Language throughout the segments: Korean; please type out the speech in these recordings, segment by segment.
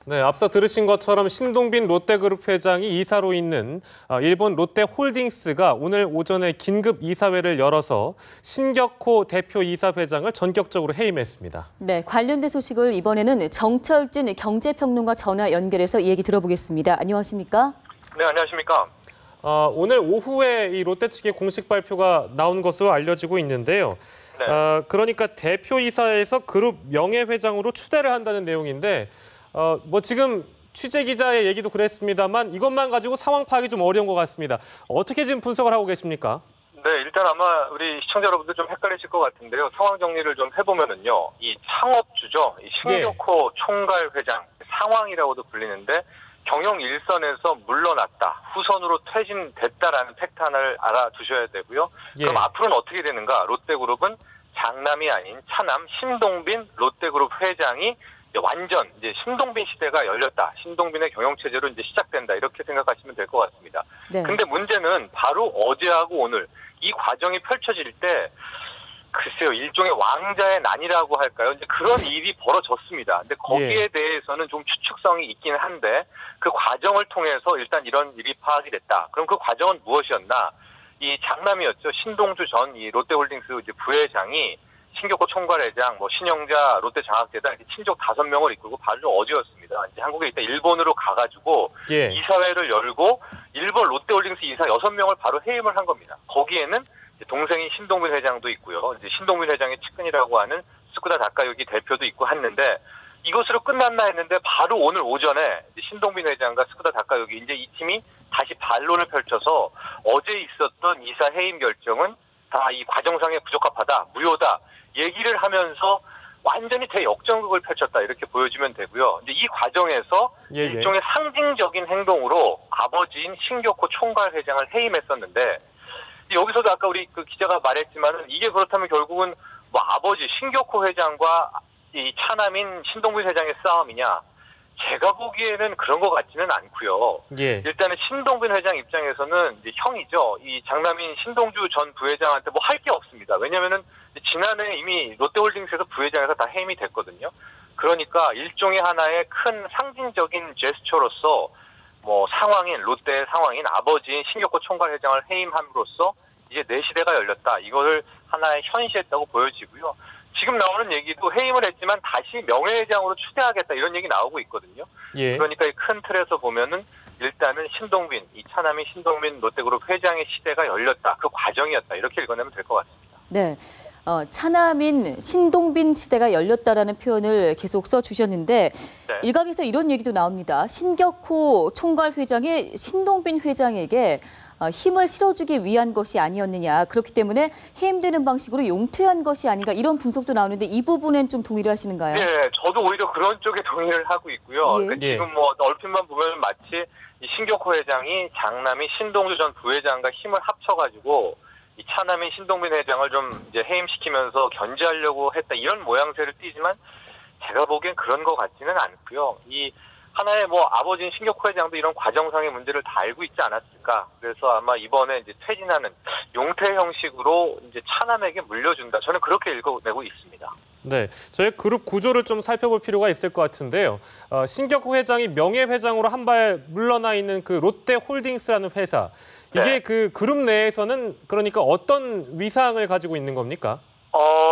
네, 앞서 들으신 것처럼 신동빈 롯데그룹 회장이 이사로 있는 일본 롯데홀딩스가 오늘 오전에 긴급 이사회를 열어서 신격호 대표 이사회장을 전격적으로 해임했습니다. 네, 관련된 소식을 이번에는 정철진 경제평론가 전화 연결해서 얘기 들어보겠습니다. 안녕하십니까? 네, 안녕하십니까? 오늘 오후에 이 롯데 측의 공식 발표가 나온 것으로 알려지고 있는데요. 네. 그러니까 대표이사에서 그룹 명예회장으로 추대를 한다는 내용인데 지금 취재 기자의 얘기도 그랬습니다만 이것만 가지고 상황 파악이 좀 어려운 것 같습니다. 어떻게 지금 분석을 하고 계십니까? 네, 일단 아마 우리 시청자 여러분들 좀 헷갈리실 것 같은데요. 상황 정리를 좀 해보면은요, 이 창업주죠, 이 신격호 총괄 회장 상황이라고도 불리는데 경영 일선에서 물러났다, 후선으로 퇴진됐다라는 팩트 하나를 알아두셔야 되고요. 그럼 앞으로는 어떻게 되는가? 롯데그룹은 장남이 아닌 차남 신동빈 롯데그룹 회장이 완전 이제 신동빈 시대가 열렸다. 신동빈의 경영 체제로 이제 시작된다. 이렇게 생각하시면 될 것 같습니다. 네. 근데 문제는 바로 어제하고 오늘 이 과정이 펼쳐질 때 글쎄요, 일종의 왕자의 난이라고 할까요? 이제 그런 일이 벌어졌습니다. 근데 거기에 대해서는 좀 추측성이 있긴 한데 그 과정을 통해서 일단 이런 일이 파악이 됐다. 그럼 그 과정은 무엇이었나? 이 장남이었죠. 신동주 전 이 롯데홀딩스 이제 부회장이 신격호 총괄회장, 신영자 롯데장학재단 이렇게 친족 5명을 이끌고 바로 어제였습니다. 이제 한국에 있다 일본으로 가가지고 이사회를 열고 일본 롯데홀딩스 이사 6명을 바로 해임을 한 겁니다. 거기에는 동생인 신동빈 회장도 있고요. 이제 신동빈 회장의 측근이라고 하는 스쿠다 다카유키 대표도 있고 했는데 이것으로 끝났나 했는데 바로 오늘 오전에 신동빈 회장과 스쿠다 다카유키 이제 이 팀이 다시 반론을 펼쳐서 어제 있었던 이사 해임 결정은 다 이 과정상에 부적합하다, 무효다 얘기를 하면서 완전히 대역전극을 펼쳤다 이렇게 보여주면 되고요. 이제 이 과정에서 일종의 상징적인 행동으로 아버지인 신격호 총괄 회장을 해임했었는데 여기서도 아까 우리 그 기자가 말했지만은 이게 그렇다면 결국은 아버지 신격호 회장과 이 차남인 신동빈 회장의 싸움이냐? 제가 보기에는 그런 것 같지는 않고요. 일단은 신동빈 회장 입장에서는 이제 형이죠. 이 장남인 신동주 전 부회장한테 할 게 없습니다. 왜냐면은 지난해 이미 롯데홀딩스에서 부회장에서 다 해임이 됐거든요. 그러니까 일종의 하나의 큰 상징적인 제스처로서 상황인 롯데의 상황인 아버지인 신격호 총괄 회장을 해임함으로써 이제 내 시대가 열렸다. 이거를 하나의 현시했다고 보여지고요. 지금 나오는 얘기도 해임을 했지만 다시 명예회장으로 추대하겠다 이런 얘기 나오고 있거든요. 그러니까 이 큰 틀에서 보면은 일단은 신동빈, 이 차남인 신동빈 롯데그룹 회장의 시대가 열렸다. 그 과정이었다. 이렇게 읽어내면 될 것 같습니다. 네. 차남인 신동빈 시대가 열렸다라는 표현을 계속 써주셨는데 일각에서 이런 얘기도 나옵니다. 신격호 총괄 회장이 신동빈 회장에게 힘을 실어주기 위한 것이 아니었느냐. 그렇기 때문에 해임되는 방식으로 용퇴한 것이 아닌가 이런 분석도 나오는데 이 부분엔 좀 동의를 하시는가요? 네, 저도 오히려 그런 쪽에 동의를 하고 있고요. 그러니까 지금 얼핏만 보면 마치 이 신격호 회장이 장남이 신동주 전 부회장과 힘을 합쳐가지고 이 차남인 신동빈 회장을 좀 이제 해임시키면서 견제하려고 했다 이런 모양새를 띠지만 제가 보기엔 그런 것 같지는 않고요. 이 하나의 아버지인 신격호 회장도 이런 과정상의 문제를 다 알고 있지 않았을까. 그래서 아마 이번에 이제 퇴진하는 용퇴 형식으로 이제 차남에게 물려준다. 저는 그렇게 읽어내고 있습니다. 네, 저희 그룹 구조를 좀 살펴볼 필요가 있을 것 같은데요. 신격호 회장이 명예회장으로 한 발 물러나 있는 그 롯데홀딩스라는 회사. 이게 그 그룹 내에서는 그러니까 어떤 위상을 가지고 있는 겁니까?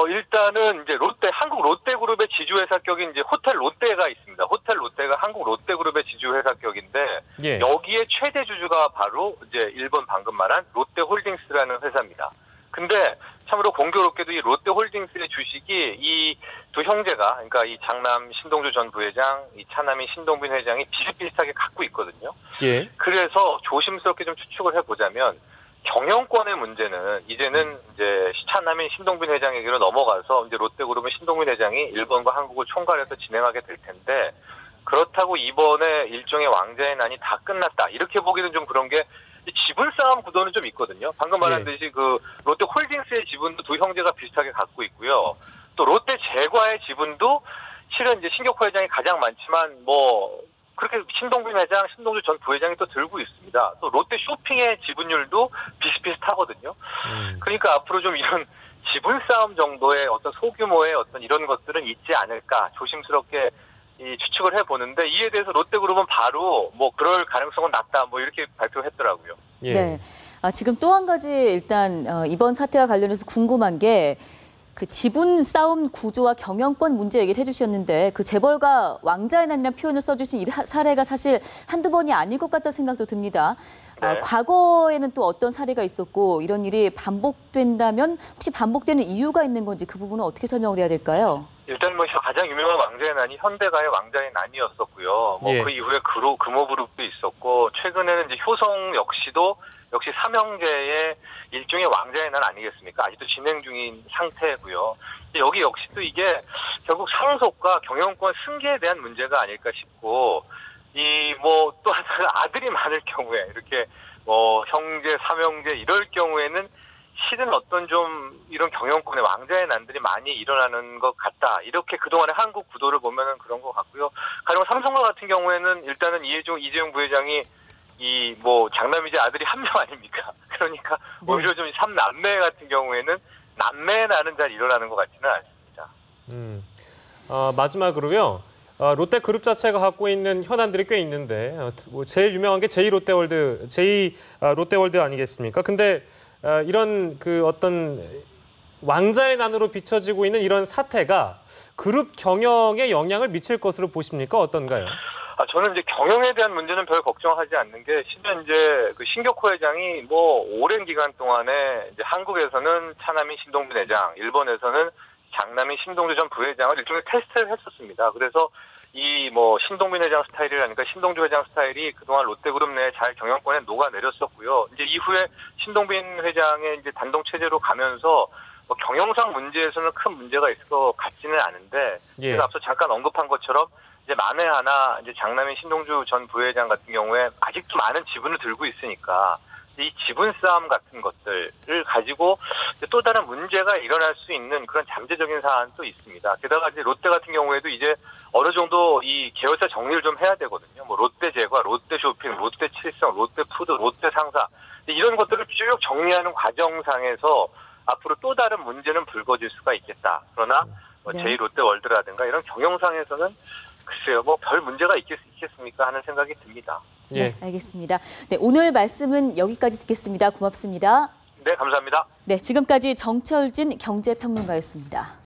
일단은 이제 한국 롯데그룹의 지주회사격인 이제 호텔 롯데가 있습니다. 호텔 롯데가 한국 롯데그룹의 지주회사격인데 여기에 최대 주주가 바로 이제 일본 방금 말한 롯데홀딩스라는 회사입니다. 근데 참으로 공교롭게도 이 롯데홀딩스의 주식이 이 두 형제가 그러니까 이 장남 신동주 전 부회장, 이 차남인 신동빈 회장이 비슷비슷하게 갖고 있거든요. 그래서 조심스럽게 좀 추측을 해보자면 경영권의 문제는 이제는 이제 차남인 신동빈 회장에게로 넘어가서 이제 롯데그룹은 신동빈 회장이 일본과 한국을 총괄해서 진행하게 될 텐데 그렇다고 이번에 일종의 왕자의 난이 다 끝났다 이렇게 보기는 좀 그런 게 지분 싸움 구도는 좀 있거든요. 방금 말한 듯이 그 롯데홀딩스의 지분도 두 형제가 비슷하게 갖고 있고요. 또 롯데제과의 지분도 실은 이제 신격호 회장이 가장 많지만 그렇게 신동빈 회장, 신동주 전 부회장이 또 들고 있습니다. 또 롯데 쇼핑의 지분율도 비슷비슷하거든요. 그러니까 앞으로 좀 이런 지분 싸움 정도의 어떤 소규모의 어떤 이런 것들은 있지 않을까 조심스럽게 이 추측을 해보는데 이에 대해서 롯데그룹은 바로 뭐 그럴 가능성은 낮다 뭐 이렇게 발표했더라고요. 예. 네. 지금 또 한 가지 일단 이번 사태와 관련해서 궁금한 게 그 지분 싸움 구조와 경영권 문제 얘기를 해주셨는데 그 재벌가 왕자의 난이라는 표현을 써주신 이 사례가 사실 한두 번이 아닐 것 같다는 생각도 듭니다. 네. 과거에는 또 어떤 사례가 있었고 이런 일이 반복된다면 혹시 반복되는 이유가 있는 건지 그 부분은 어떻게 설명을 해야 될까요? 일단 뭐 가장 유명한 왕자의 난이 현대가의 왕자의 난이었었고요. 뭐 예. 그 이후에 금호그룹도 있었고 최근에는 이제 효성 역시 삼형제의 일종의 왕자의 난 아니겠습니까? 아직도 진행 중인 상태고요. 여기 역시도 이게 결국 상속과 경영권 승계에 대한 문제가 아닐까 싶고 이 뭐 또 하나가 아들이 많을 경우에 이렇게 뭐 형제 삼형제 이럴 경우에는 실은 어떤 좀 이런 경영권의 왕자의 난들이 많이 일어나는 것 같다. 이렇게 그동안의 한국 구도를 보면은 그런 것 같고요. 가령 삼성과 같은 경우에는 일단은 이재용 부회장이 이 뭐 장남이제 아들이 한 명 아닙니까? 그러니까 네. 오히려 좀 삼남매 같은 경우에는 남매 나는 잘 일어나는 것 같지는 않습니다. 마지막으로요. 롯데그룹 자체가 갖고 있는 현안들이 꽤 있는데 뭐 제일 유명한 게 롯데월드 아니겠습니까? 근데 이런 그 어떤 왕자의 난으로 비춰지고 있는 이런 사태가 그룹 경영에 영향을 미칠 것으로 보십니까? 어떤가요? 저는 이제 경영에 대한 문제는 별 걱정하지 않는 게 심지어 이제 그 신격호 회장이 뭐 오랜 기간 동안에 이제 한국에서는 차남인 신동빈 회장, 일본에서는 장남인 신동주 전 부회장을 일종의 테스트를 했었습니다. 그래서 이 뭐 신동빈 회장 스타일이라니까 신동주 회장 스타일이 그동안 롯데그룹 내에 잘 경영권에 녹아내렸었고요. 이제 이후에 신동빈 회장의 이제 단독 체제로 가면서 뭐 경영상 문제에서는 큰 문제가 있을 것 같지는 않은데 예. 제가 앞서 잠깐 언급한 것처럼 이제 만에 하나 이제 장남인 신동주 전 부회장 같은 경우에 아직도 많은 지분을 들고 있으니까 이 지분 싸움 같은 것들을 가지고 또 다른 문제가 일어날 수 있는 그런 잠재적인 사안도 있습니다. 게다가 이제 롯데 같은 경우에도 이제 어느 정도 이 계열사 정리를 좀 해야 되거든요. 뭐 롯데제과, 롯데쇼핑, 롯데칠성, 롯데푸드, 롯데상사 이런 것들을 쭉 정리하는 과정상에서 앞으로 또 다른 문제는 불거질 수가 있겠다. 그러나 뭐 네. 제2롯데월드라든가 이런 경영상에서는 글쎄요, 뭐 별 문제가 있겠습니까 하는 생각이 듭니다. 예. 네, 알겠습니다. 네, 오늘 말씀은 여기까지 듣겠습니다. 고맙습니다. 네, 감사합니다. 네, 지금까지 정철진 경제평론가였습니다.